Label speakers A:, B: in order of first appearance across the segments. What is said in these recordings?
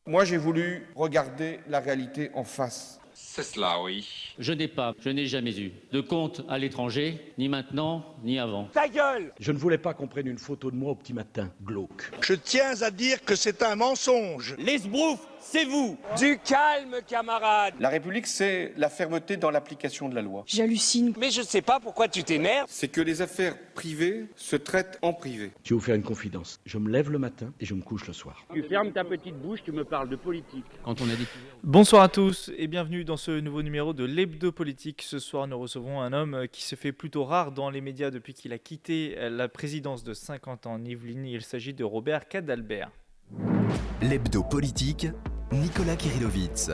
A: Moi, j'ai voulu regarder la réalité en face.
B: C'est cela, oui.
C: Je n'ai jamais eu de compte à l'étranger, ni maintenant, ni avant.
D: Ta gueule!
E: Je ne voulais pas qu'on prenne une photo de moi au petit matin, glauque.
F: Je tiens à dire que c'est un mensonge.
D: Les sbroufs, c'est vous! Du calme, camarade!
A: La République, c'est la fermeté dans l'application de la loi.
G: J'hallucine.
D: Mais je sais pas pourquoi tu t'énerves.
A: C'est que les affaires privées se traitent en privé.
E: Je vais vous faire une confidence. Je me lève le matin et je me couche le soir.
H: Tu fermes ta petite bouche, tu me parles de politique.
C: Quand on a dit...
I: Bonsoir à tous et bienvenue dans ce nouveau numéro de l'Hebdo Politique. Ce soir, nous recevons un homme qui se fait plutôt rare dans les médias depuis qu'il a quitté la présidence de 50 ans en Yvelines. Il s'agit de Robert Cadalbert.
J: L'Hebdo Politique, Nicolas Kirillovitz.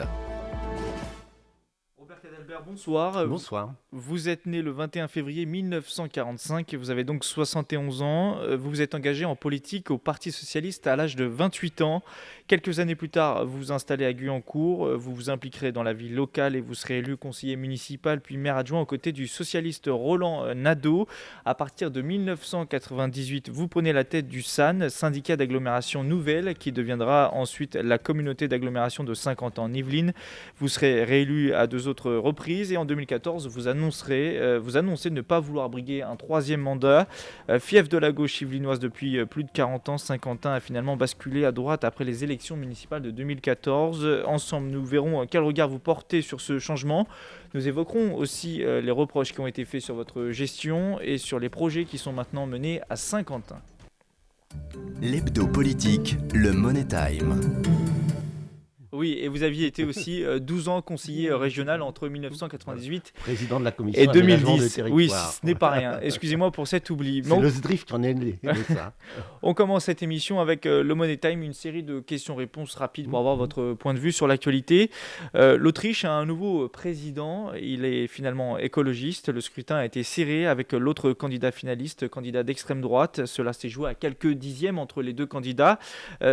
I: Robert Cadalbert, bonsoir.
K: Bonsoir.
I: Vous êtes né le 21 février 1945, vous avez donc 71 ans. Vous vous êtes engagé en politique au Parti Socialiste à l'âge de 28 ans. Quelques années plus tard, vous vous installez à Guyancourt, vous vous impliquerez dans la vie locale et vous serez élu conseiller municipal puis maire adjoint aux côtés du socialiste Roland Nadeau. À partir de 1998, vous prenez la tête du SAN, syndicat d'agglomération nouvelle, qui deviendra ensuite la communauté d'agglomération de 50 ans en Yvelines. Vous serez réélu à 2 autres reprises et en 2014, vous annoncez ne pas vouloir briguer un 3e mandat. Fief de la gauche yvelinoise depuis plus de 40 ans, Saint-Quentin a finalement basculé à droite après les élections municipales de 2014. Ensemble, nous verrons quel regard vous portez sur ce changement. Nous évoquerons aussi les reproches qui ont été faits sur votre gestion et sur les projets qui sont maintenant menés à Saint-Quentin.
J: L'Hebdo Politique, le Money Time.
I: Oui, et vous aviez été aussi 12 ans conseiller régional entre 1998
K: président de la commission
I: et
K: aménagement
I: 2010.
K: de territoire.
I: Oui, ce n'est pas rien. Excusez-moi pour cet oubli.
K: C'est le SDRIF qui en est né, ça.
I: On commence cette émission avec le Money Time, une série de questions-réponses rapides pour avoir votre point de vue sur l'actualité. L'Autriche a un nouveau président. Il est finalement écologiste. Le scrutin a été serré avec l'autre candidat finaliste, candidat d'extrême droite. Cela s'est joué à quelques dixièmes entre les deux candidats.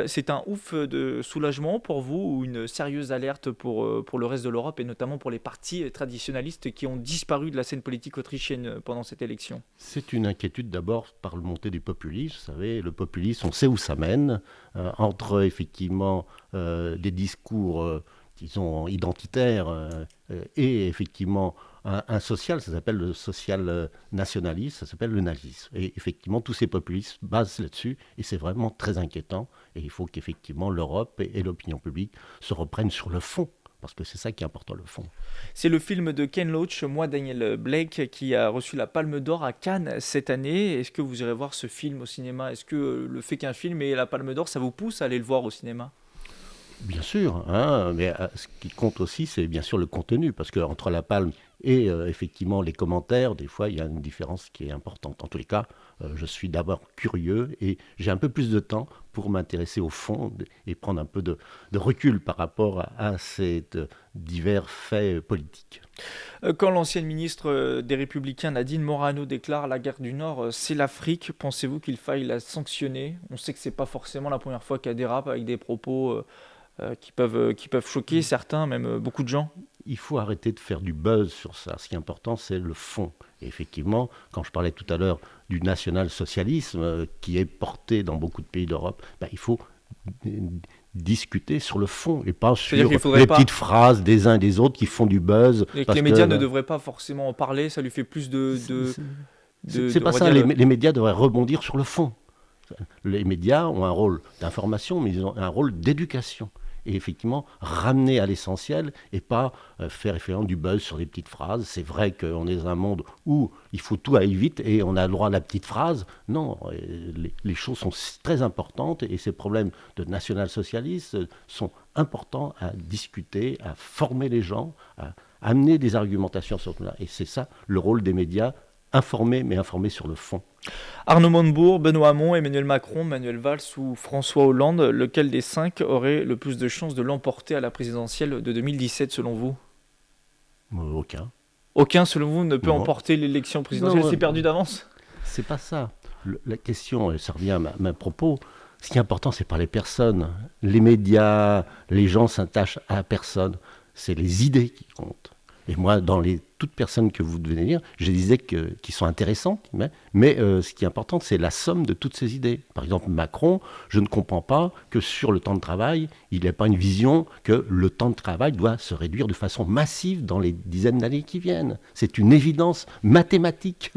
I: C'est un ouf de soulagement pour vous ou une sérieuse alerte pour le reste de l'Europe et notamment pour les partis traditionnalistes qui ont disparu de la scène politique autrichienne pendant cette élection?
K: C'est une inquiétude d'abord par le montée du populisme. Vous savez, le populisme, on sait où ça mène, entre effectivement des discours disons identitaires et effectivement un social, ça s'appelle le social nationaliste, ça s'appelle le nazisme. Et effectivement, tous ces populistes basent là-dessus, et c'est vraiment très inquiétant. Et il faut qu'effectivement l'Europe et l'opinion publique se reprennent sur le fond, parce que c'est ça qui est important, le fond.
I: C'est le film de Ken Loach, Moi Daniel Blake, qui a reçu la Palme d'Or à Cannes cette année. Est-ce que vous irez voir ce film au cinéma? Est-ce que le fait qu'un film ait la Palme d'Or, ça vous pousse à aller le voir au cinéma?
K: Bien sûr, mais ce qui compte aussi, c'est bien sûr le contenu, parce qu'entre la palme et effectivement les commentaires, des fois, il y a une différence qui est importante. En tous les cas, je suis d'abord curieux et j'ai un peu plus de temps pour m'intéresser au fond et prendre un peu de recul par rapport à ces divers faits politiques.
I: Quand l'ancienne ministre des Républicains, Nadine Morano, déclare la guerre du Nord, c'est l'Afrique, pensez-vous qu'il faille la sanctionner? On sait que ce n'est pas forcément la première fois qu'elle dérape avec des propos qui peuvent choquer certains, même beaucoup de gens.
K: Il faut arrêter de faire du buzz sur ça. Ce qui est important, c'est le fond. Et effectivement, quand je parlais tout à l'heure du national-socialisme qui est porté dans beaucoup de pays d'Europe, il faut discuter sur le fond et pas sur les petites phrases des uns et des autres qui font du buzz.
I: Et que les médias ne devraient pas forcément en parler, ça lui fait plus de
K: c'est pas ça, les médias devraient rebondir sur le fond. Les médias ont un rôle d'information, mais ils ont un rôle d'éducation. Et effectivement, ramener à l'essentiel et pas faire effectivement du buzz sur des petites phrases. C'est vrai qu'on est dans un monde où il faut tout aller vite et on a le droit à la petite phrase. Non, les choses sont très importantes et ces problèmes de national-socialistes sont importants à discuter, à former les gens, à amener des argumentations sur tout ça. Et c'est ça le rôle des médias, informer, mais informer sur le fond.
I: Arnaud Montebourg, Benoît Hamon, Emmanuel Macron, Manuel Valls ou François Hollande, lequel des 5 aurait le plus de chances de l'emporter à la présidentielle de 2017 selon vous?
K: Aucun.
I: Aucun selon vous ne peut emporter l'élection présidentielle? C'est perdu d'avance?
K: C'est pas ça. La question, ça revient à mes propos, ce qui est important, c'est pas les personnes. Les médias, les gens s'attachent à personne. C'est les idées qui comptent. Et moi, dans toutes personnes que vous venez dire, je disais qu'ils sont intéressantes, mais ce qui est important, c'est la somme de toutes ces idées. Par exemple, Macron, je ne comprends pas que sur le temps de travail, il n'ait pas une vision que le temps de travail doit se réduire de façon massive dans les dizaines d'années qui viennent. C'est une évidence mathématique.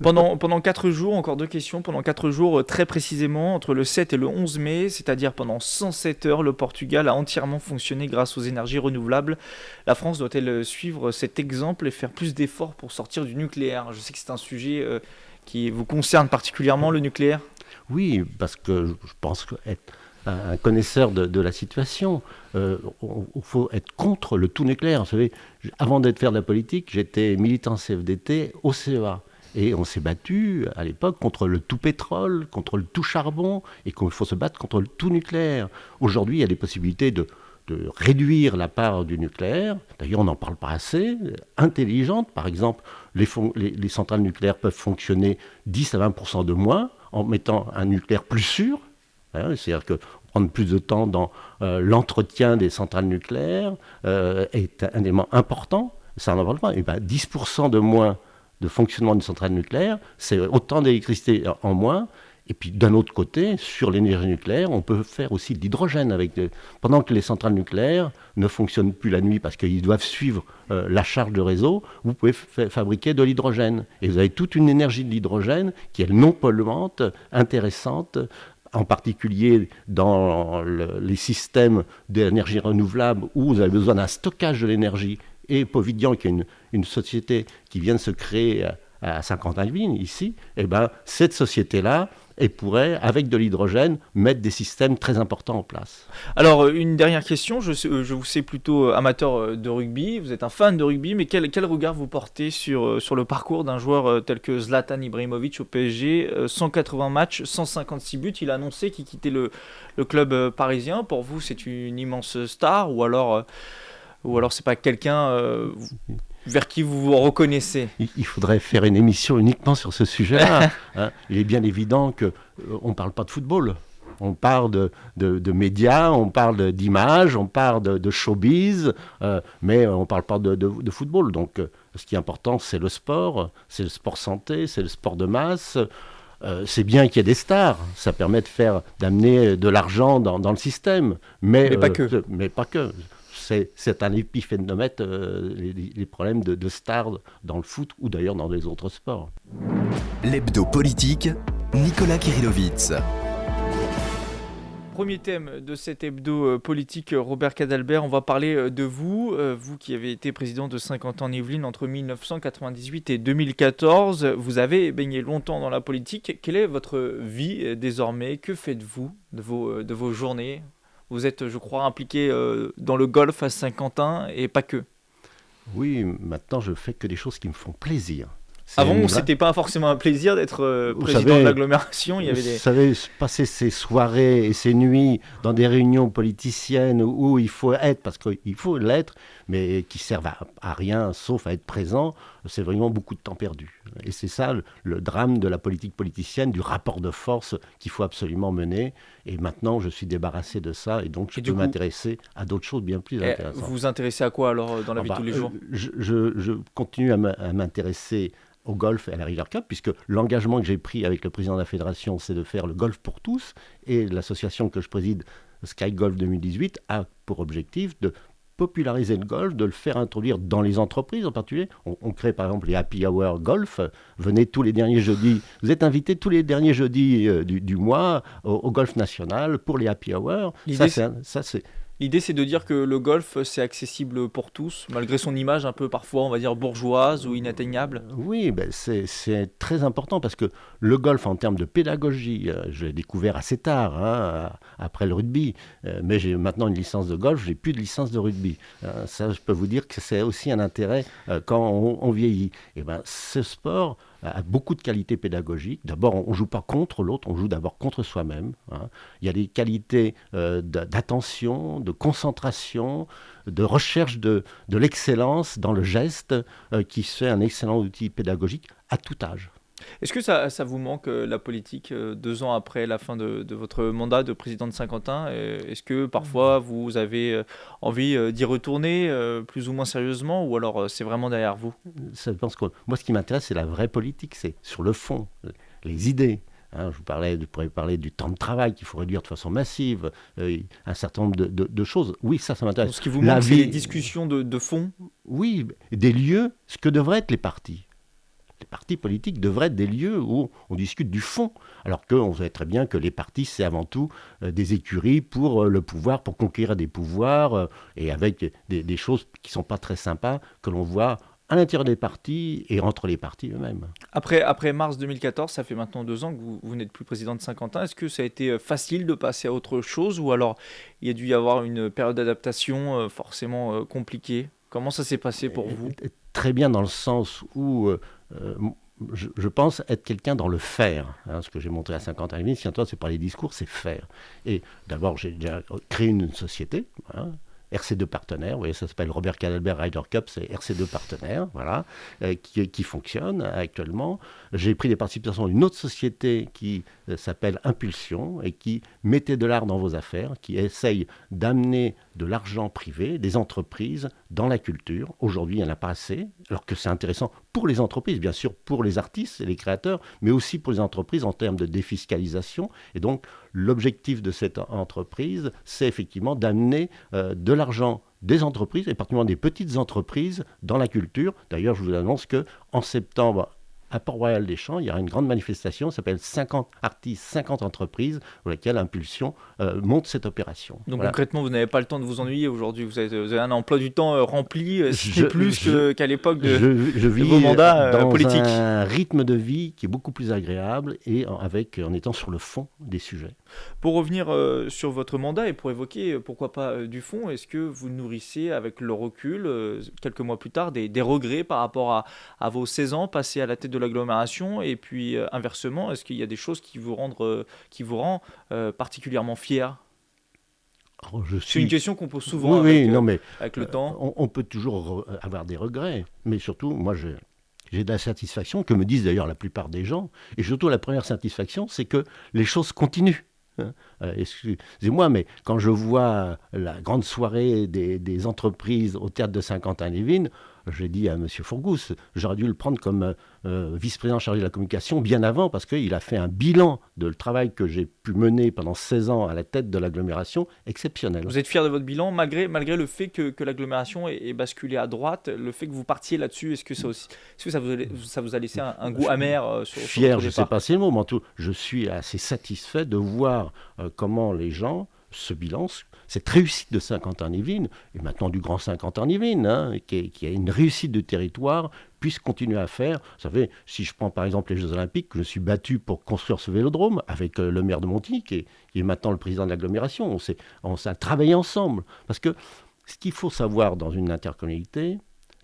I: Pendant 4 jours, encore 2 questions, pendant 4 jours très précisément, entre le 7 et le 11 mai, c'est-à-dire pendant 107 heures, le Portugal a entièrement fonctionné grâce aux énergies renouvelables. La France doit-elle suivre cet exemple et faire plus d'efforts pour sortir du nucléaire ? Je sais que c'est un sujet qui vous concerne particulièrement, le nucléaire.
K: Oui, parce que je pense qu'être un connaisseur de la situation, il faut être contre le tout nucléaire. Vous savez, avant d'être faire de la politique, j'étais militant CFDT au CEA. Et on s'est battu à l'époque contre le tout pétrole, contre le tout charbon, et qu'il faut se battre contre le tout nucléaire. Aujourd'hui, il y a des possibilités de réduire la part du nucléaire. D'ailleurs, on n'en parle pas assez. Intelligente, par exemple, les centrales nucléaires peuvent fonctionner 10 à 20% de moins en mettant un nucléaire plus sûr. C'est-à-dire que prendre plus de temps dans l'entretien des centrales nucléaires est un élément important. Ça n'en parle pas. Et 10% de moins de fonctionnement d'une centrale nucléaire, c'est autant d'électricité en moins. Et puis d'un autre côté, sur l'énergie nucléaire, on peut faire aussi de l'hydrogène. Pendant que les centrales nucléaires ne fonctionnent plus la nuit parce qu'ils doivent suivre la charge de réseau, vous pouvez fabriquer de l'hydrogène. Et vous avez toute une énergie de l'hydrogène qui est non polluante, intéressante, en particulier dans les systèmes d'énergie renouvelable où vous avez besoin d'un stockage de l'énergie. Et Povidian, qui est une société qui vient de se créer à Saint-Quentin-Yvelines, ici, cette société-là, elle pourrait, avec de l'hydrogène, mettre des systèmes très importants en place.
I: Alors, une dernière question. Je vous sais plutôt amateur de rugby. Vous êtes un fan de rugby, mais quel regard vous portez sur le parcours d'un joueur tel que Zlatan Ibrahimovic au PSG ? 180 matchs, 156 buts. Il a annoncé qu'il quittait le club parisien. Pour vous, c'est une immense star ou alors c'est pas quelqu'un vers qui vous vous reconnaissez ?
K: Il faudrait faire une émission uniquement sur ce sujet-là. Il est bien évident qu'on ne parle pas de football. On parle de médias, on parle d'images, on parle de showbiz, mais on ne parle pas de football. Donc ce qui est important, c'est le sport santé, c'est le sport de masse. C'est bien qu'il y ait des stars, ça permet d'amener de l'argent dans le système. Mais pas que. Mais pas que. C'est un épiphénomène, les problèmes de stars dans le foot ou d'ailleurs dans les autres sports.
J: L'hebdo politique, Nicolas Kirillovitz.
I: Premier thème de cet hebdo politique, Robert Cadalbert, on va parler de vous, vous qui avez été président de Saint-Quentin-en-Yvelines entre 1998 et 2014. Vous avez baigné longtemps dans la politique. Quelle est votre vie désormais ? Que faites-vous de vos journées ? Vous êtes, je crois, impliqué dans le golf à Saint-Quentin et pas que.
K: Oui, maintenant je fais que des choses qui me font plaisir.
I: Avant, c'était pas forcément un plaisir d'être président de l'agglomération. Vous
K: savez, passer ces soirées et ces nuits dans des réunions politiciennes où il faut être, parce qu'il faut l'être, mais qui servent à rien sauf à être présent, c'est vraiment beaucoup de temps perdu. Et c'est ça le drame de la politique politicienne, du rapport de force qu'il faut absolument mener. Et maintenant, je suis débarrassé de ça et donc je peux m'intéresser à d'autres choses bien plus intéressantes.
I: Vous vous intéressez à quoi alors dans la vie de tous les jours ?
K: Je continue à m'intéresser au golf et à la Ryder Cup, puisque l'engagement que j'ai pris avec le président de la fédération, c'est de faire le golf pour tous, et l'association que je préside, Sky Golf 2018, a pour objectif de populariser le golf, de le faire introduire dans les entreprises en particulier. On crée par exemple les Happy Hour Golf. Venez tous les derniers jeudis. Vous êtes invités tous les derniers jeudis du mois au Golf National pour les Happy Hour.
I: L'idée, c'est de dire que le golf, c'est accessible pour tous, malgré son image un peu parfois, on va dire, bourgeoise ou inatteignable.
K: Oui, c'est très important parce que le golf, en termes de pédagogie, je l'ai découvert assez tard, après le rugby. Mais j'ai maintenant une licence de golf, je n'ai plus de licence de rugby. Ça, je peux vous dire que c'est aussi un intérêt quand on vieillit. Et ce sport a beaucoup de qualités pédagogiques. D'abord, on ne joue pas contre l'autre, on joue d'abord contre soi-même. Il y a des qualités d'attention, de concentration, de recherche de l'excellence dans le geste qui fait un excellent outil pédagogique à tout âge.
I: Est-ce que ça vous manque, la politique, 2 ans après la fin de votre mandat de président de Saint-Quentin? Est-ce que parfois vous avez, envie, d'y retourner, plus ou moins sérieusement ou alors, c'est vraiment derrière vous?
K: Ça, je pense que moi, ce qui m'intéresse, c'est la vraie politique, c'est sur le fond, les idées. Hein, je pourrais parler du temps de travail qu'il faut réduire de façon massive, un certain nombre de choses. Oui, ça m'intéresse.
I: Donc ce qui vous manque, c'est les discussions de fond?
K: Oui, des lieux, ce que devraient être les partis. Les partis politiques devraient être des lieux où on discute du fond, alors qu'on sait très bien que les partis, c'est avant tout des écuries pour le pouvoir, pour conquérir des pouvoirs, et avec des choses qui ne sont pas très sympas, que l'on voit à l'intérieur des partis et entre les partis eux-mêmes.
I: Après mars 2014, ça fait maintenant 2 ans que vous n'êtes plus président de Saint-Quentin. Est-ce que ça a été facile de passer à autre chose ou alors il y a dû y avoir une période d'adaptation forcément compliquée? Comment ça s'est passé pour vous?
K: Très bien, dans le sens où je pense être quelqu'un dans le faire. Hein, ce que j'ai montré à Saint-Quentin-les-Mines, ce n'est pas les discours, c'est faire. Et d'abord, j'ai déjà créé une société, hein, RC2 Partenaires, vous voyez, ça s'appelle Robert Cadalbert Ryder Cup, c'est RC2 Partenaires, voilà, qui fonctionne actuellement. J'ai pris des participations d'une autre société qui s'appelle Impulsion et qui mettait de l'art dans vos affaires, qui essaye d'amener de l'argent privé, des entreprises, dans la culture. Aujourd'hui, il n'y en a pas assez, alors que c'est intéressant pour les entreprises, bien sûr, pour les artistes et les créateurs, mais aussi pour les entreprises en termes de défiscalisation. Et donc, l'objectif de cette entreprise, c'est effectivement d'amener de l'argent des entreprises, et particulièrement des petites entreprises, dans la culture. D'ailleurs, je vous annonce qu'en septembre, à Port-Royal des Champs, il y aura une grande manifestation, ça s'appelle 50 artistes, 50 entreprises, pour laquelle Impulsion monte cette opération.
I: Donc
K: voilà.
I: Concrètement, vous n'avez pas le temps de vous ennuyer aujourd'hui, vous avez un emploi du temps rempli, qu'à l'époque de vos mandats politiques.
K: Je vis dans un rythme de vie qui est beaucoup plus agréable et en étant sur le fond des sujets.
I: Pour revenir sur votre mandat et pour évoquer, pourquoi pas, du fond, est-ce que vous nourrissez avec le recul, quelques mois plus tard, des regrets par rapport à vos 16 ans passés à la tête de l'agglomération et puis inversement, est-ce qu'il y a des choses qui vous rend particulièrement fier? C'est une question qu'on pose souvent avec le temps.
K: On peut toujours avoir des regrets, mais surtout, moi, j'ai de la satisfaction, que me disent d'ailleurs la plupart des gens, et surtout la première satisfaction, c'est que les choses continuent. Excusez-moi, mais quand je vois la grande soirée des entreprises au théâtre de Saint-Quentin-les-Mines, j'ai dit à M. Fourgousse, j'aurais dû le prendre comme vice-président chargé de la communication bien avant, parce qu'il a fait un bilan de le travail que j'ai pu mener pendant 16 ans à la tête de l'agglomération exceptionnel.
I: Vous êtes fier de votre bilan, malgré le fait que l'agglomération ait basculé à droite, le fait que vous partiez là-dessus, est-ce que ça vous a laissé un goût amer sur
K: fier, je ne sais pas si c'est le mot, mais en tout, je suis assez satisfait de voir comment les gens, ce bilan, cette réussite de Saint-Quentin-les-Mines, et maintenant du Grand Saint-Quentin-les-Mines, hein, qui est une réussite du territoire, puisse continuer à faire. Vous savez, si je prends par exemple les Jeux Olympiques, que je suis battu pour construire ce vélodrome avec le maire de Montigny, qui est maintenant le président de l'agglomération, on s'est travaillé ensemble. Parce que ce qu'il faut savoir dans une intercommunalité,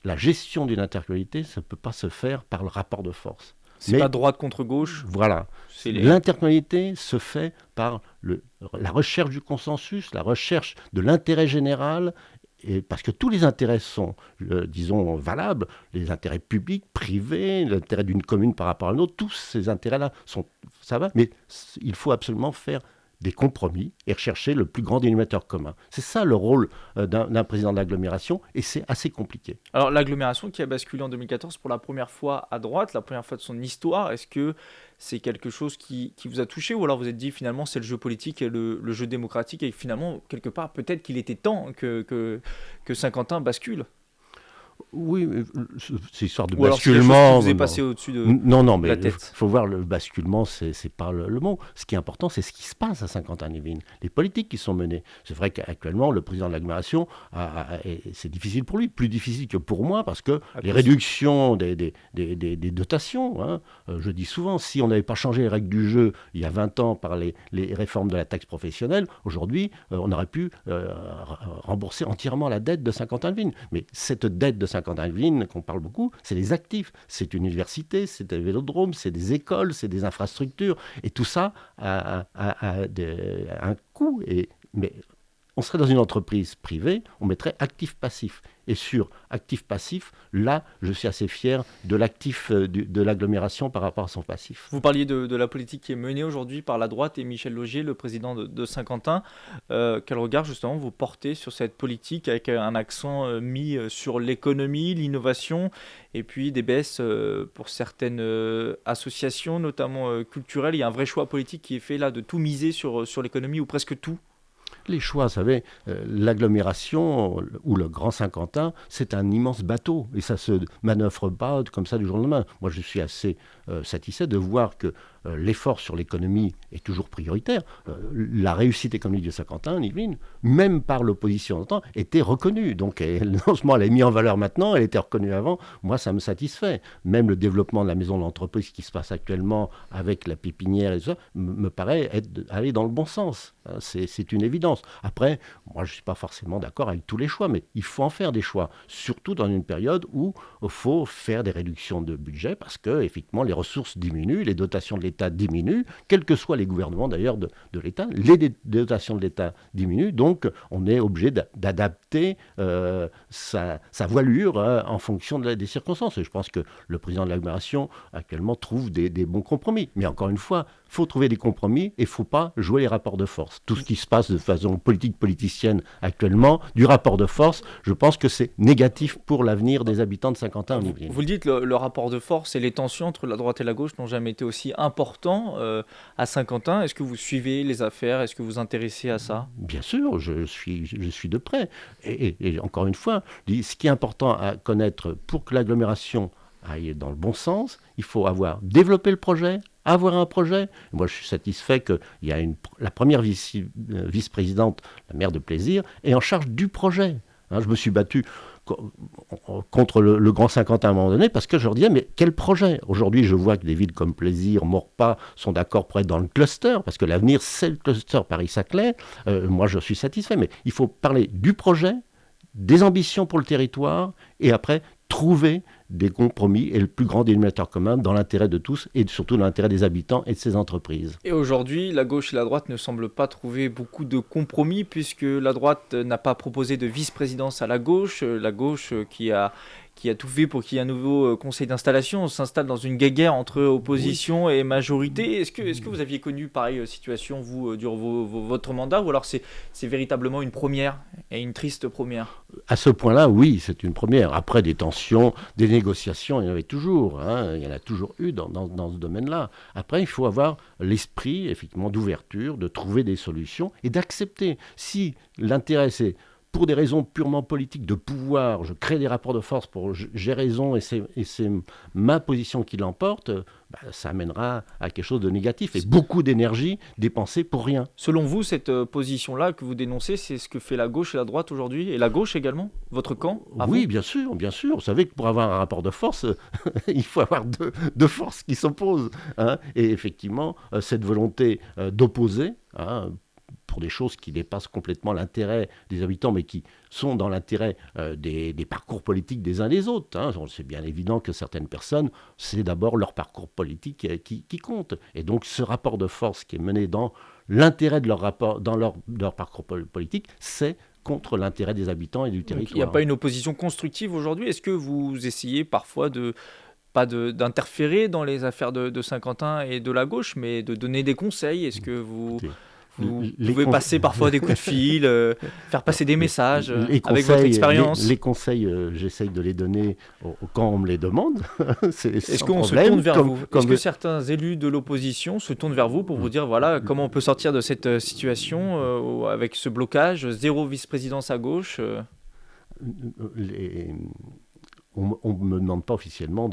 K: la gestion d'une intercommunalité, ça ne peut pas se faire par le rapport de force.
I: C'est pas droite contre gauche.
K: Voilà. L'intercommunalité se fait par la recherche du consensus, la recherche de l'intérêt général, et parce que tous les intérêts sont, disons, valables, les intérêts publics, privés, l'intérêt d'une commune par rapport à une autre, tous ces intérêts-là ça va, mais il faut absolument faire des compromis et rechercher le plus grand dénominateur commun. C'est ça le rôle d'un président de l'agglomération, et c'est assez compliqué.
I: Alors l'agglomération qui a basculé en 2014 pour la première fois à droite, la première fois de son histoire, est-ce que c'est quelque chose qui vous a touché, ou alors vous êtes dit finalement c'est le jeu politique et le jeu démocratique, et finalement quelque part peut-être qu'il était temps que Saint-Quentin bascule?
K: Oui, c'est histoire de
I: ou
K: basculement.
I: Alors vous est passé au-dessus de
K: non, mais
I: la tête.
K: Il faut voir, le basculement, c'est pas le mot. Ce qui est important, c'est ce qui se passe à Saint-Quentin-les-Mines, les politiques qui sont menées. C'est vrai qu'actuellement, le président de l'agglomération, c'est difficile pour lui, plus difficile que pour moi, parce que les réductions des dotations, hein, je dis souvent, si on n'avait pas changé les règles du jeu il y a 20 ans par les réformes de la taxe professionnelle, aujourd'hui, on aurait pu rembourser entièrement la dette de Saint-Quentin-les-Mines. Mais cette dette de Saint-Quentin-les-Mines, qu'on parle beaucoup, c'est les actifs, c'est une université, c'est des vélodromes, c'est des écoles, c'est des infrastructures, et tout ça a un coût. Mais on serait dans une entreprise privée, on mettrait actif-passif. Et sur actif-passif, là, je suis assez fier de l'actif de l'agglomération par rapport à son passif.
I: Vous parliez de la politique qui est menée aujourd'hui par la droite et Michel Laugier, le président de Saint-Quentin. Quel regard justement vous portez sur cette politique avec un accent mis sur l'économie, l'innovation et puis des baisses pour certaines associations, notamment culturelles. Il y a un vrai choix politique qui est fait là de tout miser sur l'économie ou presque tout.
K: Les choix, vous savez, l'agglomération ou le Grand Saint-Quentin, c'est un immense bateau et ça ne se manœuvre pas comme ça du jour au lendemain. Moi, je suis assez satisfait de voir que l'effort sur l'économie est toujours prioritaire. La réussite économique de Saint-Quentin, Yveline, même par l'opposition longtemps, était reconnue. Donc, non seulement elle est mise en valeur maintenant, elle était reconnue avant. Moi, ça me satisfait. Même le développement de la maison de l'entreprise qui se passe actuellement avec la pépinière et tout ça, me paraît aller dans le bon sens. C'est une évidence. Après, moi, je ne suis pas forcément d'accord avec tous les choix, mais il faut en faire des choix, surtout dans une période où il faut faire des réductions de budget parce que, effectivement, les ressources diminuent, les dotations de l'État diminuent, quels que soient les gouvernements d'ailleurs de l'État, les dotations de l'État diminuent, donc on est obligé d'adapter sa voilure en fonction des circonstances. Et je pense que le président de l'agglomération actuellement trouve des bons compromis. Mais encore une fois, il faut trouver des compromis et il ne faut pas jouer les rapports de force. Tout ce qui se passe de façon politicienne actuellement, du rapport de force, je pense que c'est négatif pour l'avenir des habitants de Saint-Quentin.
I: Vous le dites, le rapport de force et les tensions entre la droite et la gauche n'ont jamais été aussi importants à Saint-Quentin. Est-ce que vous suivez les affaires? Est-ce que vous vous intéressez à ça?
K: Bien sûr, je suis de près. Et encore une fois, ce qui est important à connaître pour que l'agglomération aille dans le bon sens, il faut avoir développé le projet, avoir un projet. Moi, je suis satisfait qu'il y a la première vice-présidente, la maire de Plaisir, est en charge du projet. Je me suis battu contre le Grand Saint-Quentin à un moment donné parce que je leur disais, mais quel projet? Aujourd'hui, je vois que des villes comme Plaisir, Maurepas sont d'accord pour être dans le cluster, parce que l'avenir, c'est le cluster Paris-Saclay. Moi, je suis satisfait, mais il faut parler du projet, des ambitions pour le territoire, et après, trouver des compromis et le plus grand dénominateur commun dans l'intérêt de tous et surtout dans l'intérêt des habitants et de ces entreprises.
I: Et aujourd'hui, la gauche et la droite ne semblent pas trouver beaucoup de compromis puisque la droite n'a pas proposé de vice-présidence à la gauche qui a tout fait pour qu'il y ait un nouveau conseil d'installation. On s'installe dans une guéguerre entre opposition et majorité. Est-ce que vous aviez connu pareille situation, vous, durant votre mandat, ou alors c'est véritablement une première et une triste première?
K: À ce point-là, oui, c'est une première. Après, des tensions, des négociations, il y en avait toujours. Il y en a toujours eu dans ce domaine-là. Après, il faut avoir l'esprit, effectivement, d'ouverture, de trouver des solutions et d'accepter. Si l'intérêt, c'est pour des raisons purement politiques de pouvoir, je crée des rapports de force pour j'ai raison et c'est ma position qui l'emporte, ça amènera à quelque chose de négatif et beaucoup d'énergie dépensée pour rien.
I: Selon vous, cette position-là que vous dénoncez, c'est ce que fait la gauche et la droite aujourd'hui? Et la gauche également? Votre camp?
K: Oui, bien sûr, bien sûr. Vous savez que pour avoir un rapport de force, il faut avoir deux forces qui s'opposent. Et effectivement, cette volonté d'opposer, pour des choses qui dépassent complètement l'intérêt des habitants, mais qui sont dans l'intérêt des parcours politiques des uns des autres. C'est bien évident que certaines personnes, c'est d'abord leur parcours politique qui compte. Et donc ce rapport de force qui est mené dans l'intérêt de leur parcours politique, c'est contre l'intérêt des habitants et du territoire.
I: Il n'y a pas une opposition constructive aujourd'hui? Est-ce que vous essayez parfois pas d'interférer dans les affaires de Saint-Quentin et de la gauche, mais de donner des conseils? Est-ce que vous pouvez passer parfois des coups de fil, faire passer des messages avec votre expérience?
K: Les conseils, j'essaye de les donner quand on me les demande.
I: Est-ce qu'on se tourne vers vous? Est-ce que certains élus de l'opposition se tournent vers vous pour vous dire voilà comment on peut sortir de cette situation avec ce blocage, 0 vice-présidence à gauche?
K: On ne me demande pas officiellement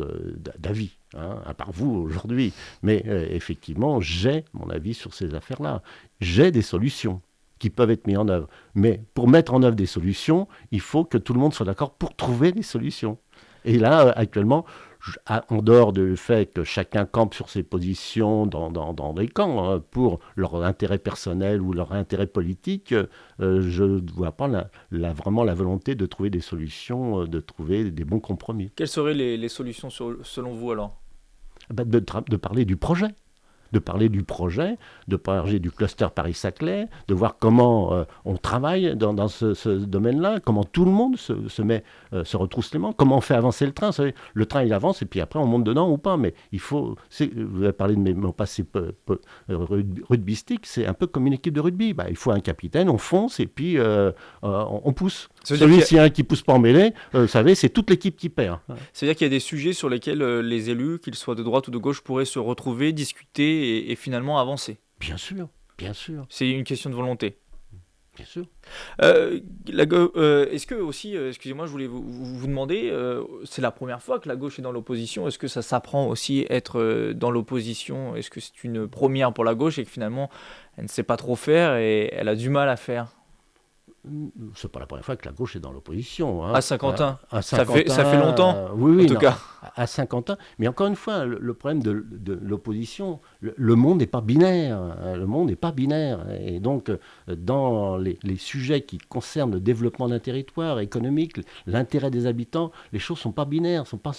K: d'avis, à part vous aujourd'hui. Mais effectivement, j'ai mon avis sur ces affaires-là. J'ai des solutions qui peuvent être mises en œuvre. Mais pour mettre en œuvre des solutions, il faut que tout le monde soit d'accord pour trouver des solutions. Et là, actuellement, en dehors du fait que chacun campe sur ses positions dans des camps pour leur intérêt personnel ou leur intérêt politique, je ne vois pas vraiment la volonté de trouver des solutions, de trouver des bons compromis.
I: Quelles seraient les solutions selon vous alors?
K: De parler du projet. de parler du projet, de parler du cluster Paris-Saclay, de voir comment on travaille dans ce domaine-là, comment tout le monde se retrousse les manches, comment on fait avancer le train. Vous savez, le train, il avance et puis après, on monte dedans ou pas. Mais il faut... Vous avez parlé de mon passé rugbystique, c'est un peu comme une équipe de rugby. Il faut un capitaine, on fonce et puis on pousse. S'il y a un qui pousse pas en mêlée, vous savez, c'est toute l'équipe qui perd.
I: C'est-à-dire qu'il y a des sujets sur lesquels les élus, qu'ils soient de droite ou de gauche, pourraient se retrouver, discuter et finalement avancer.
K: Bien sûr, bien sûr.
I: C'est une question de volonté.
K: Bien sûr.
I: Est-ce que aussi, excusez-moi, je voulais vous demander, c'est la première fois que la gauche est dans l'opposition. Est-ce que ça s'apprend aussi être dans l'opposition? Est-ce que c'est une première pour la gauche et que finalement elle ne sait pas trop faire et elle a du mal à faire?
K: C'est pas la première fois que la gauche est dans l'opposition.
I: À Saint-Quentin,
K: ça fait
I: longtemps,
K: oui,
I: en tout cas.
K: À Saint-Quentin. Mais encore une fois, le problème de l'opposition, le monde n'est pas binaire. Le monde n'est pas binaire. Et donc, dans les sujets qui concernent le développement d'un territoire économique, l'intérêt des habitants, les choses ne sont pas binaires. Ce ne sont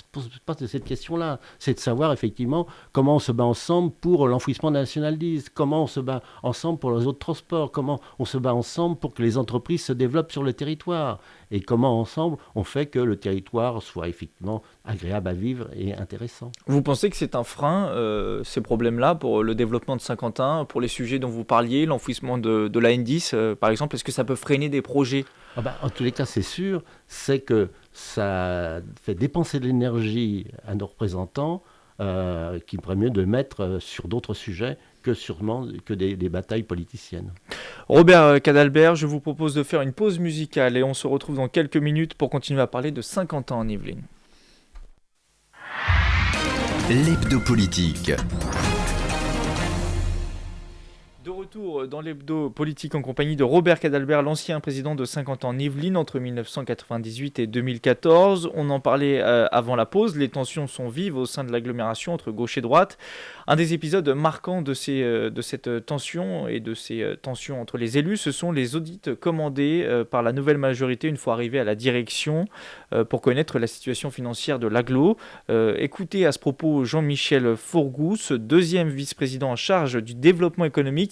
K: pas de cette question-là. C'est de savoir effectivement comment on se bat ensemble pour l'enfouissement nationaliste, comment on se bat ensemble pour les réseaux de transport, comment on se bat ensemble pour que les entreprises se développent sur le territoire et comment ensemble on fait que le territoire soit effectivement agréable à vivre et intéressant.
I: Vous pensez que c'est un frein, ces problèmes-là, pour le développement de Saint-Quentin, pour les sujets dont vous parliez, l'enfouissement de la N10 par exemple? Est-ce que ça peut freiner des projets?
K: En tous les cas, c'est sûr, c'est que ça fait dépenser de l'énergie à nos représentants qu'il ferait mieux de mettre sur d'autres sujets que des batailles politiciennes.
I: Robert Cadalbert, je vous propose de faire une pause musicale et on se retrouve dans quelques minutes pour continuer à parler de Saint-Quentin en Yvelines.
J: L'hebdo politique.
I: De retour dans l'hebdo politique en compagnie de Robert Cadalbert, l'ancien président de Saint-Quentin en Yvelines entre 1998 et 2014. On en parlait avant la pause, les tensions sont vives au sein de l'agglomération entre gauche et droite. Un des épisodes marquants de cette tension et de ces tensions entre les élus, ce sont les audits commandés par la nouvelle majorité une fois arrivée à la direction pour connaître la situation financière de l'agglo. Écoutez à ce propos Jean-Michel Fourgousse, deuxième vice-président en charge du développement économique.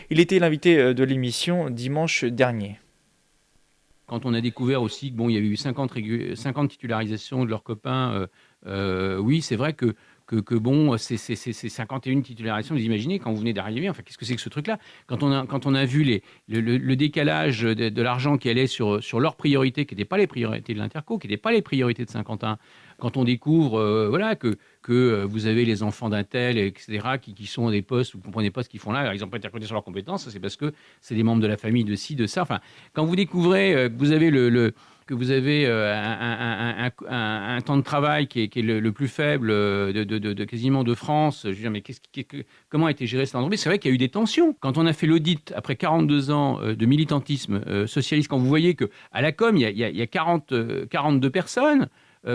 I: Il était l'invité de l'émission dimanche dernier.
B: Quand on a découvert aussi qu'il y avait eu 50 titularisations de leurs copains, oui, c'est vrai que c'est 51 titularisations. Vous imaginez, quand vous venez d'arriver, qu'est-ce que c'est que ce truc-là? Quand on a vu le décalage de l'argent qui allait sur leurs priorités, qui n'étaient pas les priorités de l'Interco, qui n'étaient pas les priorités de Saint-Quentin, quand on découvre que vous avez les enfants d'un tel, etc., qui sont à des postes, vous ne comprenez pas ce qu'ils font là, alors ils n'ont pas été recrutés sur leurs compétences, c'est parce que c'est des membres de la famille de ci, de ça. Quand vous découvrez que vous avez un temps de travail qui est le plus faible de quasiment de France. Je veux dire, mais comment a été gérée cette entreprise? C'est vrai qu'il y a eu des tensions. Quand on a fait l'audit, après 42 ans de militantisme socialiste, quand vous voyez qu'à la com, il y a 42 personnes,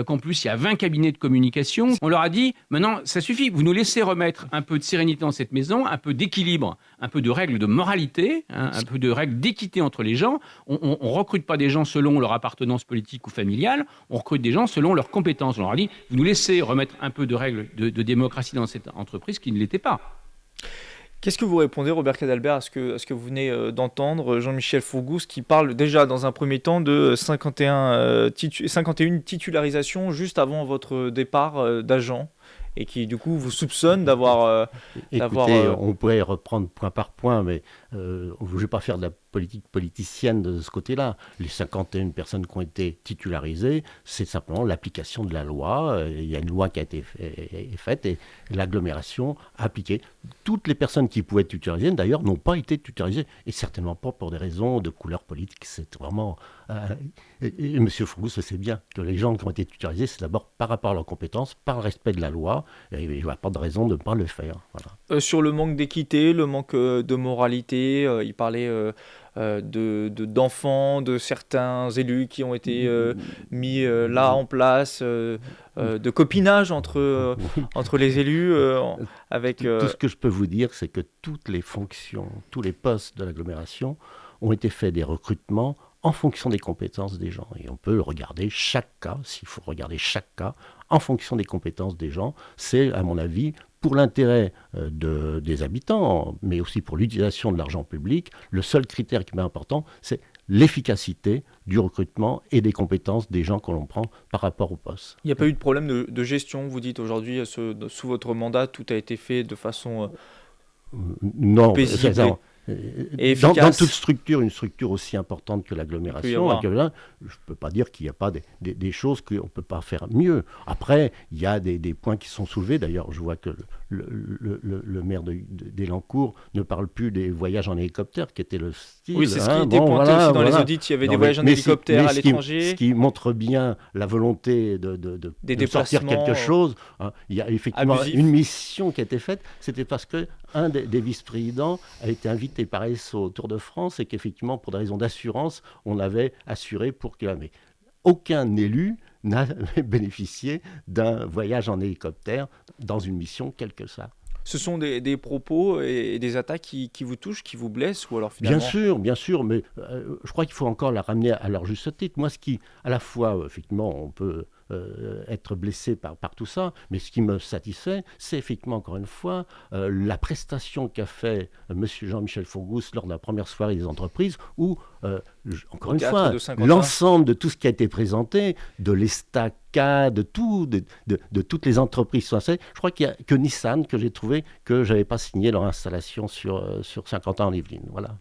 B: qu'en plus il y a 20 cabinets de communication, on leur a dit, maintenant ça suffit, vous nous laissez remettre un peu de sérénité dans cette maison, un peu d'équilibre, un peu de règles de moralité, un peu de règles d'équité entre les gens. On ne recrute pas des gens selon leur appartenance politique ou familiale, on recrute des gens selon leurs compétences. On leur a dit, vous nous laissez remettre un peu de règles de démocratie dans cette entreprise qui ne l'était pas.
I: Qu'est-ce que vous répondez, Robert Cadalbert, à ce que vous venez d'entendre Jean-Michel Fourgousse, qui parle déjà dans un premier temps de 51 titularisations juste avant votre départ d'agent, et qui du coup vous soupçonne d'avoir...
K: Écoutez, on pourrait reprendre point par point, mais je ne vais pas faire de la politique politicienne de ce côté-là. Les 51 personnes qui ont été titularisées, c'est simplement l'application de la loi. Il y a une loi qui a été faite et l'agglomération a appliqué. Toutes les personnes qui pouvaient être titularisées, d'ailleurs, n'ont pas été titularisées, et certainement pas pour des raisons de couleur politique. C'est vraiment... Et M. Fourgousse sait bien que les gens qui ont été titularisés, c'est d'abord par rapport à leurs compétences, par le respect de la loi, et il n'y a pas de raison de ne pas le faire. Voilà.
I: Sur le manque d'équité, le manque de moralité, il parlait d'enfants, de certains élus qui ont été mis là en place, de copinage entre les élus. Avec,
K: Tout ce que je peux vous dire, c'est que toutes les fonctions, tous les postes de l'agglomération ont été faits des recrutements en fonction des compétences des gens. Et on peut regarder chaque cas, s'il faut regarder chaque cas, en fonction des compétences des gens. C'est, à mon avis, pour l'intérêt des habitants, mais aussi pour l'utilisation de l'argent public, le seul critère qui est important, c'est l'efficacité du recrutement et des compétences des gens que l'on prend par rapport au poste.
I: Il n'y a pas eu de problème de gestion, vous dites aujourd'hui, sous votre mandat, tout a été fait de façon
K: non,
I: paisible et
K: dans
I: efficace.
K: toute structure, une structure aussi importante que l'agglomération, je ne peux pas dire qu'il n'y a pas des choses qu'on ne peut pas faire mieux. Après, il y a des points qui sont soulevés. D'ailleurs, je vois que le maire d'Élancourt ne parle plus des voyages en hélicoptère, qui était le style.
I: Oui, c'est ce qui était pointé aussi dans les audits. Il y avait des voyages en hélicoptère à l'étranger.
K: Ce qui montre bien la volonté de sortir quelque chose. Il y a effectivement
I: abusif.
K: Une mission qui a été faite. C'était parce qu'un des vice-présidents a été invité par ESSO au Tour de France et qu'effectivement, pour des raisons d'assurance, on avait assuré pour qu'il avait. Aucun élu n'a bénéficié d'un voyage en hélicoptère dans une mission, quelle que ça.
I: Ce sont des propos et des attaques qui vous touchent, qui vous blessent, ou alors finalement...
K: Bien sûr, mais je crois qu'il faut encore la ramener à leur juste titre. Moi, ce qui, à la fois, effectivement, on peut être blessé par tout ça, mais ce qui me satisfait, c'est effectivement, encore une fois, la prestation qu'a fait M. Jean-Michel Fourgousse lors de la première soirée des entreprises, où, encore une fois, l'ensemble de tout ce qui a été présenté, de l'Estaca, de toutes les entreprises françaises, je crois qu'il n'y a que Nissan que j'ai trouvé que je n'avais pas signé leur installation sur Saint-Quentin en Yvelines. Voilà.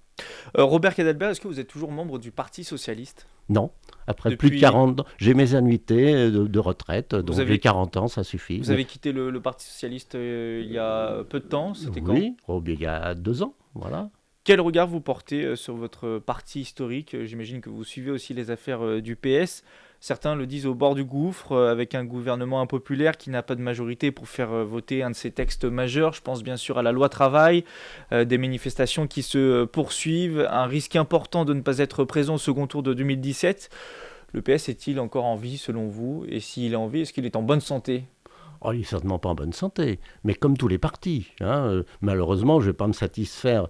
I: Robert Cadalbert, est-ce que vous êtes toujours membre du Parti Socialiste ?
K: Non. Après plus de 40 ans, j'ai mes annuités de retraite, donc j'ai 40 ans, ça suffit.
I: Vous avez quitté le Parti Socialiste il y a peu de temps, c'était quand ?
K: Oui, il y a 2 ans, voilà.
I: Quel regard vous portez sur votre parti historique ? J'imagine que vous suivez aussi les affaires du PS. Certains le disent au bord du gouffre, avec un gouvernement impopulaire qui n'a pas de majorité pour faire voter un de ses textes majeurs. Je pense bien sûr à la loi travail, des manifestations qui se poursuivent, un risque important de ne pas être présent au second tour de 2017. Le PS est-il encore en vie selon vous ? Et s'il est en vie, est-ce qu'il est en bonne santé ?
K: Il n'est certainement pas en bonne santé, mais comme tous les partis. Malheureusement, je ne vais pas me satisfaire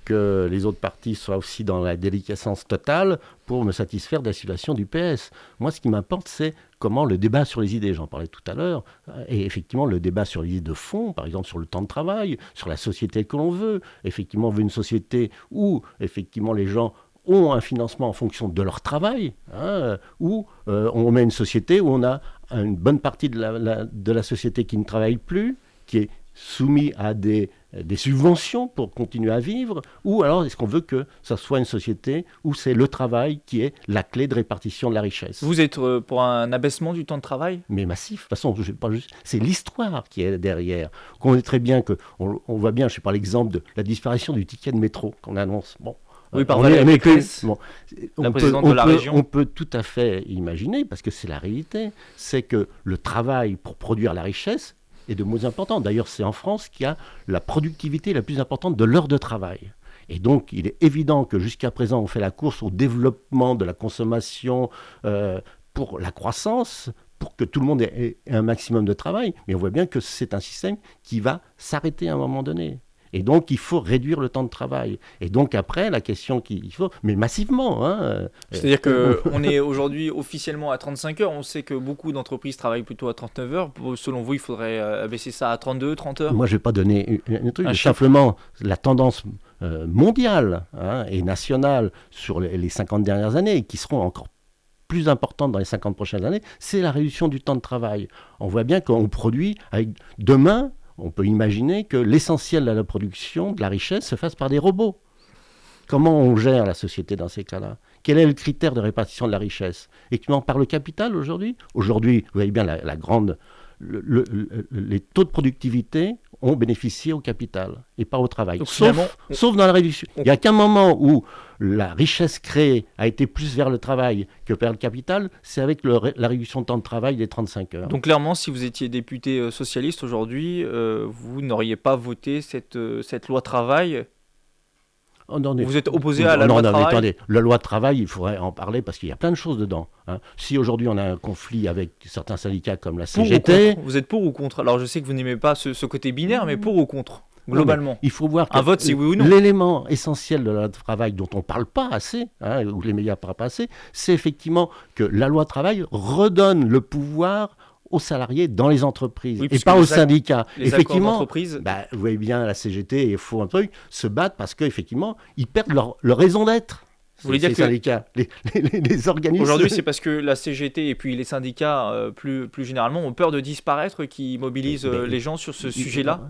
K: que les autres partis soient aussi dans la déliquescence totale pour me satisfaire de la situation du PS. Moi, ce qui m'importe, c'est comment le débat sur les idées, j'en parlais tout à l'heure, et effectivement le débat sur les idées de fond, par exemple sur le temps de travail, sur la société que l'on veut. Effectivement, on veut une société où effectivement les gens ont un financement en fonction de leur travail, où on met une société où on a une bonne partie de la société qui ne travaille plus, qui est soumise à des subventions pour continuer à vivre, ou alors est-ce qu'on veut que ça soit une société où c'est le travail qui est la clé de répartition de la richesse ?
I: Vous êtes pour un abaissement du temps de travail ?
K: Mais massif. De toute façon, c'est l'histoire qui est derrière. On connaît très bien on voit bien, je sais pas, l'exemple de la disparition du ticket de métro qu'on annonce. Bon.
I: Oui, par Valérie Pécresse, la présidente de la région.
K: On peut tout à fait imaginer, parce que c'est la réalité, c'est que le travail pour produire la richesse est de moins important. D'ailleurs, c'est en France qu'il y a la productivité la plus importante de l'heure de travail. Et donc, il est évident que jusqu'à présent, on fait la course au développement de la consommation pour la croissance, pour que tout le monde ait un maximum de travail. Mais on voit bien que c'est un système qui va s'arrêter à un moment donné. Et donc, il faut réduire le temps de travail. Et donc, après, la question qu'il faut, mais massivement.
I: C'est-à-dire qu'on est aujourd'hui officiellement à 35 heures. On sait que beaucoup d'entreprises travaillent plutôt à 39 heures. Selon vous, il faudrait abaisser ça à 32, 30 heures ?
K: Moi, je ne vais pas donner un truc. Simplement, la tendance mondiale et nationale sur les 50 dernières années, qui seront encore plus importantes dans les 50 prochaines années, c'est la réduction du temps de travail. On voit bien qu'on produit avec demain. On peut imaginer que l'essentiel de la production, de la richesse, se fasse par des robots. Comment on gère la société dans ces cas-là ? Quel est le critère de répartition de la richesse ? Et par le capital aujourd'hui ? Aujourd'hui, vous voyez bien les taux de productivité ont bénéficié au capital et pas au travail.
I: Donc,
K: sauf dans la réduction. Il n'y a qu'un moment où la richesse créée a été plus vers le travail que vers le capital, c'est avec la réduction de temps de travail des 35 heures.
I: Donc clairement, si vous étiez député socialiste aujourd'hui, vous n'auriez pas voté cette loi travail. Vous êtes opposé à la loi travail ?
K: Attendez, la loi travail, il faudrait en parler parce qu'il y a plein de choses dedans. Si aujourd'hui on a un conflit avec certains syndicats comme la CGT...
I: Vous êtes pour ou contre ? Alors je sais que vous n'aimez pas ce côté binaire, mais pour ou contre ? Globalement.
K: Il faut voir
I: un vote, c'est oui ou non.
K: L'élément essentiel de la loi travail dont on ne parle pas assez, ou les médias ne parlent pas assez, c'est effectivement que la loi travail redonne le pouvoir aux salariés dans les entreprises
I: Oui,
K: et pas aux syndicats.
I: Les accords d'entreprise.
K: Vous voyez bien, la CGT et Faux un truc se battent parce qu'effectivement, ils perdent leur raison d'être.
I: Vous voulez dire
K: les
I: que
K: syndicats, les organismes.
I: Aujourd'hui, c'est parce que la CGT et puis les syndicats, plus généralement, ont peur de disparaître, qui mobilisent les gens sur ce sujet-là.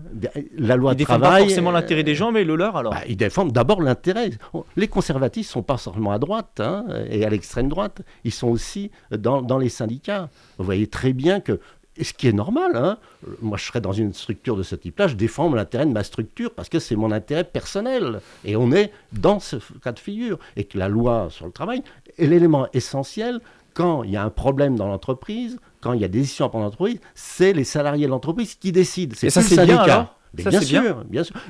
K: La loi
I: Ils
K: de
I: défendent
K: travail,
I: pas forcément l'intérêt des gens, mais le leur alors.
K: Ils défendent d'abord l'intérêt. Les conservatistes ne sont pas seulement à droite et à l'extrême droite, ils sont aussi dans les syndicats. Vous voyez très bien que, ce qui est normal, moi je serais dans une structure de ce type-là, je défends l'intérêt de ma structure parce que c'est mon intérêt personnel. Et on est dans ce cas de figure. Et que la loi sur le travail est l'élément essentiel quand il y a un problème dans l'entreprise, quand il y a des décisions à prendre dans l'entreprise, c'est les salariés de l'entreprise qui décident.
I: Et ça, c'est bien alors ?
K: Bien sûr.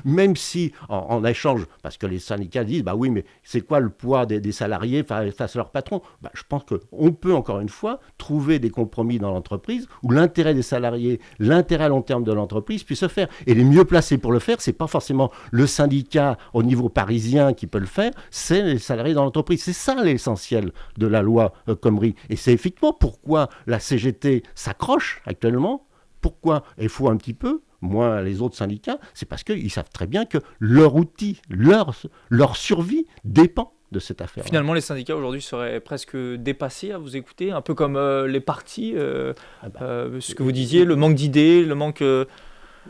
K: Même si, en échange, parce que les syndicats disent, bah oui, mais c'est quoi le poids des salariés face à leur patron ? Je pense qu'on peut, encore une fois, trouver des compromis dans l'entreprise où l'intérêt des salariés, l'intérêt à long terme de l'entreprise puisse se faire. Et les mieux placés pour le faire, c'est pas forcément le syndicat au niveau parisien qui peut le faire, c'est les salariés dans l'entreprise. C'est ça l'essentiel de la loi Khomri. Et c'est effectivement pourquoi la CGT s'accroche actuellement. Pourquoi ? Il faut un petit peu moins les autres syndicats, c'est parce qu'ils savent très bien que leur outil, leur survie dépend de cette affaire.
I: Finalement, les syndicats aujourd'hui seraient presque dépassés à vous écouter, un peu comme les partis, ce que vous disiez, le manque d'idées, le manque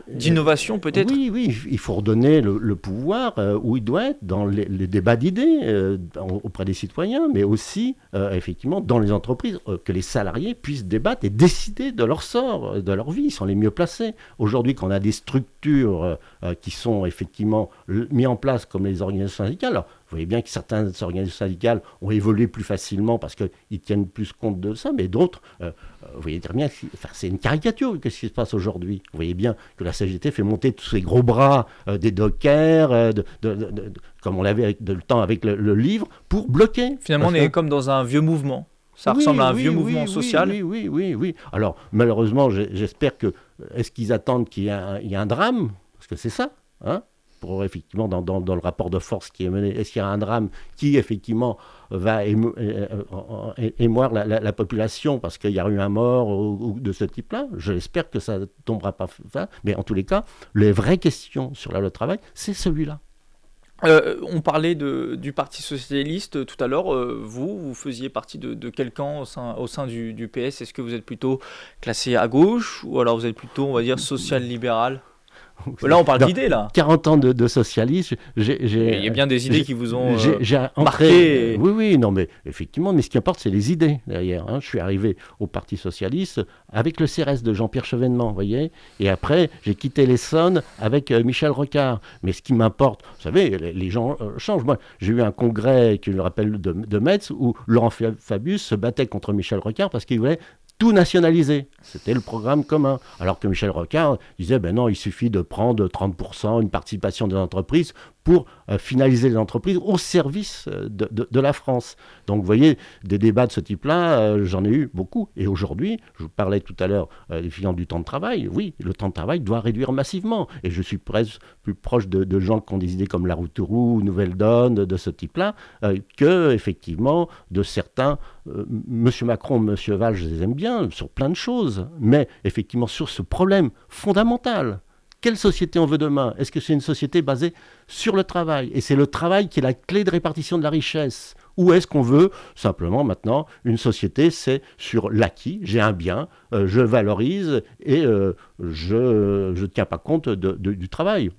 I: d'innovation peut-être.
K: Oui, il faut redonner le pouvoir où il doit être, dans les débats d'idées auprès des citoyens, mais aussi effectivement dans les entreprises, que les salariés puissent débattre et décider de leur sort, de leur vie. Ils sont les mieux placés. Aujourd'hui, quand on a des structures qui sont effectivement mises en place comme les organisations syndicales, alors, vous voyez bien que certaines organisations syndicales ont évolué plus facilement parce qu'ils tiennent plus compte de ça, mais d'autres, vous voyez très bien, c'est une caricature de ce qui se passe aujourd'hui. Vous voyez bien que la CGT fait monter tous ces gros bras des dockers, comme on l'avait avec le temps avec le livre, pour bloquer.
I: Finalement, on est comme dans un vieux mouvement. Ça ressemble à un vieux mouvement social.
K: Oui. Alors, malheureusement, j'espère que... Est-ce qu'ils attendent qu'il y ait un drame ? Parce que c'est ça, pour effectivement, dans le rapport de force qui est mené, est-ce qu'il y a un drame qui, effectivement, va émouvoir la population parce qu'il y a eu un mort ou de ce type-là ? J'espère que ça ne tombera pas. Mais en tous les cas, les vraies questions sur la loi de travail, c'est celui-là.
I: On parlait du Parti Socialiste tout à l'heure. Vous faisiez partie de quel camp au sein du PS ? Est-ce que vous êtes plutôt classé à gauche ou alors vous êtes plutôt, on va dire, social-libéral ? Là, on parle d'idées, là.
K: 40 ans de socialisme.
I: Il y a bien des idées qui vous ont
K: marqué. Oui, non, mais effectivement, mais ce qui importe, c'est les idées derrière. Je suis arrivé au Parti Socialiste avec le CRS de Jean-Pierre Chevènement, vous voyez. Et après, j'ai quitté l'Essonne avec Michel Rocard. Mais ce qui m'importe, vous savez, les gens changent. Moi, j'ai eu un congrès, qui le rappelle, de Metz, où Laurent Fabius se battait contre Michel Rocard parce qu'il voulait tout nationaliser. C'était le programme commun. Alors que Michel Rocard disait, non, il suffit de prendre 30%, une participation des entreprises pour finaliser les entreprises au service de la France. Donc vous voyez, des débats de ce type-là, j'en ai eu beaucoup. Et aujourd'hui, je vous parlais tout à l'heure des finances du temps de travail. Oui, le temps de travail doit réduire massivement. Et je suis presque plus proche de gens qui ont des idées comme La Route-Roux, Nouvelle Donne, de ce type-là, que effectivement de certains. Monsieur Macron, Monsieur Valls, je les aime bien sur plein de choses. Mais effectivement, sur ce problème fondamental, quelle société on veut demain ? Est-ce que c'est une société basée sur le travail ? Et c'est le travail qui est la clé de répartition de la richesse. Ou est-ce qu'on veut simplement maintenant une société, c'est sur l'acquis, j'ai un bien, je valorise et je ne tiens pas compte du travail.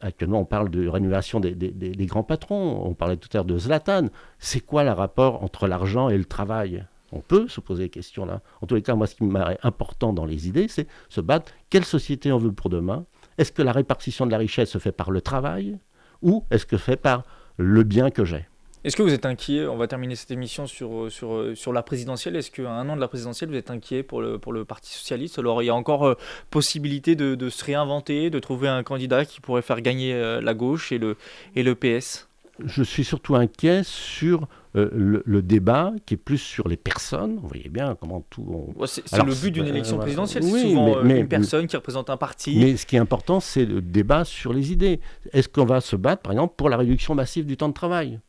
K: Actuellement, on parle de rémunération des grands patrons. On parlait tout à l'heure de Zlatan. C'est quoi le rapport entre l'argent et le travail ? On peut se poser des questions là. En tous les cas, moi, ce qui me paraît important dans les idées, c'est se battre. Quelle société on veut pour demain ? Est-ce que la répartition de la richesse se fait par le travail ou est-ce que se fait par le bien que j'ai ?
I: Est-ce que vous êtes inquiet ? On va terminer cette émission sur la présidentielle. Est-ce qu'à un an de la présidentielle, vous êtes inquiet pour le Parti Socialiste ? Alors, il y a encore possibilité de se réinventer, de trouver un candidat qui pourrait faire gagner la gauche et le PS ?
K: Je suis surtout inquiet sur le débat qui est plus sur les personnes. Vous voyez bien comment tout...
I: C'est le but d'une élection présidentielle, c'est souvent une personne qui représente un parti.
K: Mais ce qui est important, c'est le débat sur les idées. Est-ce qu'on va se battre, par exemple, pour la réduction massive du temps de travail ?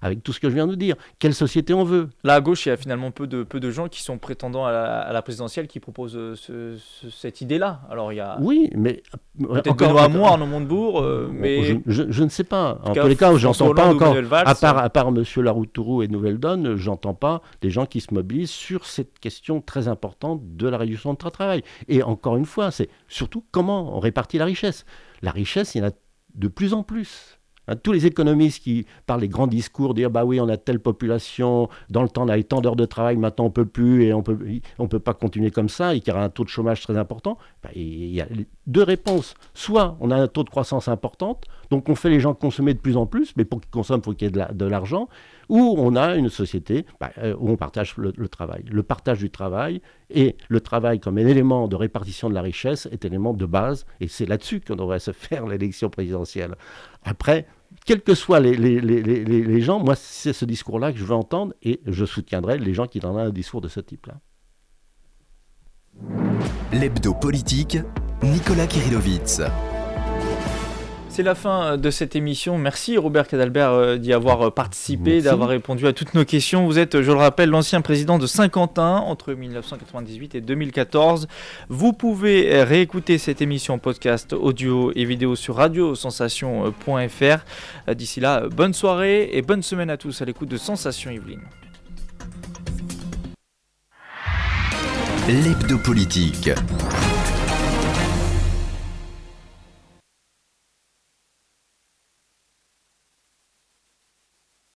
K: avec tout ce que je viens de dire. Quelle société on veut?
I: Là, à gauche, il y a finalement peu de gens qui sont prétendants à la présidentielle qui proposent cette idée-là. Alors, il y a
K: oui, mais
I: peut-être Benoît Hamon, Arnaud Montebourg, mais...
K: Je ne sais pas. En tous les cas, j'entends pas encore, à part M. Laroutourou et Nouvelle Donne, j'entends pas des gens qui se mobilisent sur cette question très importante de la réduction de travail. Et encore une fois, c'est surtout comment on répartit la richesse. La richesse, il y en a de plus en plus. Tous les économistes qui parlent des grands discours, dire bah oui, on a telle population, dans le temps on avait tant d'heures de travail, maintenant on peut plus et on peut pas continuer comme ça et qu'il y aura un taux de chômage très important. Il y a deux réponses. Soit on a un taux de croissance importante, donc on fait les gens consommer de plus en plus, mais pour qu'ils consomment, il faut qu'il y ait de l'argent, ou on a une société où on partage le travail. Le partage du travail et le travail comme un élément de répartition de la richesse est un élément de base, et c'est là-dessus qu'on devrait se faire l'élection présidentielle. Après, quels que soient les gens, moi c'est ce discours-là que je veux entendre, et je soutiendrai les gens qui donnent un discours de ce type-là.
J: L'hebdo politique, Nicolas Kirillovitz.
I: C'est la fin de cette émission. Merci Robert Cadalbert d'y avoir participé,
K: Merci.
I: d'avoir répondu à toutes nos questions. Vous êtes, je le rappelle, l'ancien président de Saint-Quentin entre 1998 et 2014. Vous pouvez réécouter cette émission en podcast audio et vidéo sur radiosensation.fr. D'ici là, bonne soirée et bonne semaine à tous à l'écoute de Sensation Yvelines.
J: L'hebdo politique.